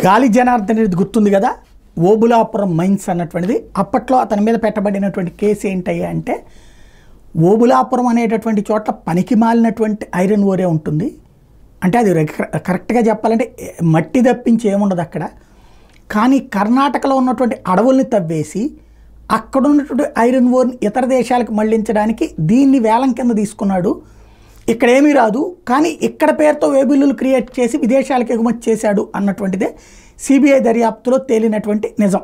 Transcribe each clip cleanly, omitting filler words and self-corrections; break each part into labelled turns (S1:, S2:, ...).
S1: గాలి జనార్దన్ రెడ్డి గుర్తుంది కదా, ఓబులాపురం మైన్స్ అన్నటువంటిది. అప్పట్లో అతని మీద పెట్టబడినటువంటి కేసు ఏంటయ్యా అంటే, ఓబులాపురం అనేటటువంటి చోట్ల పనికి మాలినటువంటి ఐరన్ ఓరే ఉంటుంది. అంటే అది కరెక్ట్గా చెప్పాలంటే మట్టి తప్పించి ఏముండదు అక్కడ. కానీ కర్ణాటకలో ఉన్నటువంటి అడవుల్ని తవ్వేసి అక్కడ ఉన్నటువంటి ఐరన్ ఓర్ని ఇతర దేశాలకు మళ్లించడానికి దీన్ని వేలం కింద తీసుకున్నాడు. ఇక్కడ ఏమీ రాదు, కానీ ఇక్కడ పేరుతో వేబిల్లులు క్రియేట్ చేసి విదేశాలకు ఎగుమతి చేశాడు అన్నటువంటిదే సిబిఐ దర్యాప్తులో తేలినటువంటి నిజం.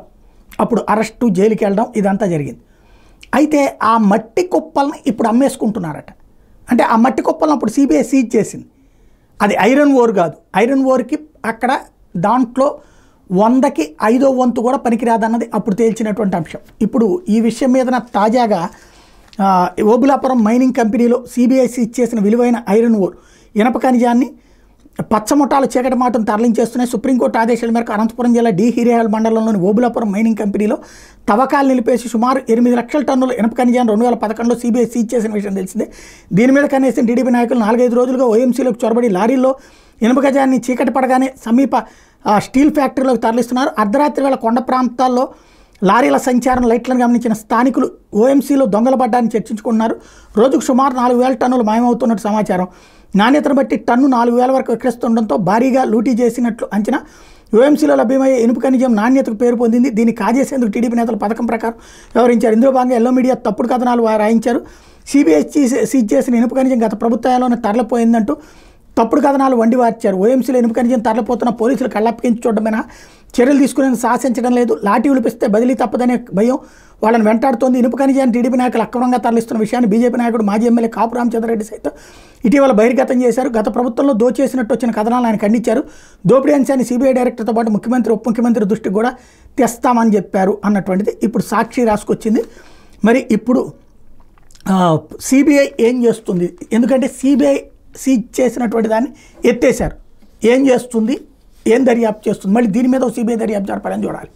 S1: అప్పుడు అరెస్టు, జైలుకి వెళ్ళడం ఇదంతా జరిగింది. అయితే ఆ మట్టి కుప్పలను ఇప్పుడు అమ్మేసుకుంటున్నారట. అంటే ఆ మట్టి కుప్పలను అప్పుడు సిబిఐ సీజ్ చేసింది. అది ఐరన్ ఓర్ కాదు. ఐరన్ ఓర్కి అక్కడ దాంట్లో 100కి 5వ వంతు కూడా పనికిరాదన్నది అప్పుడు తేల్చినటువంటి అంశం. ఇప్పుడు ఈ విషయం మీద తాజాగా ఓబులాపురం మైనింగ్ కంపెనీలో సిబిఐ సీజ్ చేసిన విలువైన ఐరన్ ఓర్ ఇనప ఖనిజాన్ని పచ్చముఠాలు చీకటి మాటను తరలించేస్తున్నాయి. సుప్రీంకోర్టు ఆదేశాల మేరకు అనంతపురం జిల్లా డి హిరేహల్ మండలంలోని ఓబులాపురం మైనింగ్ కంపెనీలో తవ్వకాలు నిలిపేసి సుమారు 8 లక్షల టన్నుల ఇనప ఖనిజాన్ని 2011లో సిబిఐ సీజ్ చేసిన విషయం తెలిసిందే. దీని మీద కనీసం టీడీపీ నాయకులు 4-5 రోజులుగా ఓఎంసీలోకి చొరబడి లారీల్లో ఇనుప ఖనిజాన్ని చీకటి పడగానే సమీప స్టీల్ ఫ్యాక్టరీలోకి తరలిస్తున్నారు. అర్ధరాత్రి వేళ కొండ ప్రాంతాల్లో లారీల సంచారం లైట్లను గమనించిన స్థానికులు ఓఎంసీలో దొంగల పడ్డాన్ని చర్చించుకుంటున్నారు. రోజుకు సుమారు 4,000 టన్నులు మాయమవుతున్నట్టు సమాచారం. నాణ్యతను బట్టి టన్ను 4,000 వరకు విక్రయిస్తుండడంతో భారీగా లూటీ చేసినట్లు అంచనా. ఓఎంసీలో లభ్యమయ్యే ఇనుప ఖనిజం నాణ్యతకు పేరు పొందింది. దీన్ని కాజేసేందుకు టీడీపీ నేతలు పథకం ప్రకారం వ్యవహరించారు. ఇందులో భాగంగా ఎల్లో మీడియా తప్పుడు కథనాలు రాయించారు. సిబిఐ సీజ్ చేసిన ఇనుప ఖనిజం గత ప్రభుత్వాల్లోనే తరలిపోయిందంటూ తప్పుడు కథనాలు వండివార్చారు. ఓఎంసీలో ఇనుప ఖనిజం తరలిపోతున్న పోలీసులు కళ్ళప్పగించి చూడడమేనా చర్యలు తీసుకునేందుకు సాహసించడం లేదు. లాఠీ ఉలిపిస్తే బదిలీ తప్పదనే భయం వాళ్ళని వెంటాడుతోంది. ఇనుప ఖనిజాన్ని టీడీపీ నాయకులు అక్రమంగా తరలిస్తున్న విషయాన్ని బీజేపీ నాయకుడు మాజీ ఎమ్మెల్యే కాపు రామచంద్రారెడ్డి సైతం ఇటీవల బహిర్గతం చేశారు. గత ప్రభుత్వంలో దోచేసినట్టు వచ్చిన కథనాలను ఆయన ఖండించారు. దోపిడీ అంశాన్ని సిబిఐ డైరెక్టర్తో పాటు ముఖ్యమంత్రి, ఉప ముఖ్యమంత్రి దృష్టికి కూడా తెస్తామని చెప్పారు అన్నటువంటిది ఇప్పుడు సాక్షి రాసుకొచ్చింది. మరి ఇప్పుడు సిబిఐ ఏం చేస్తుంది? ఎందుకంటే సిబిఐ సీజ్ చేసినటువంటి దాన్ని ఎత్తేసారు. ఏం చేస్తుంది, ఏం దర్యాప్తు చేస్తుంది? మళ్ళీ దీని మీద సిబిఐ దర్యాప్తు జరపాలని చూడాలి.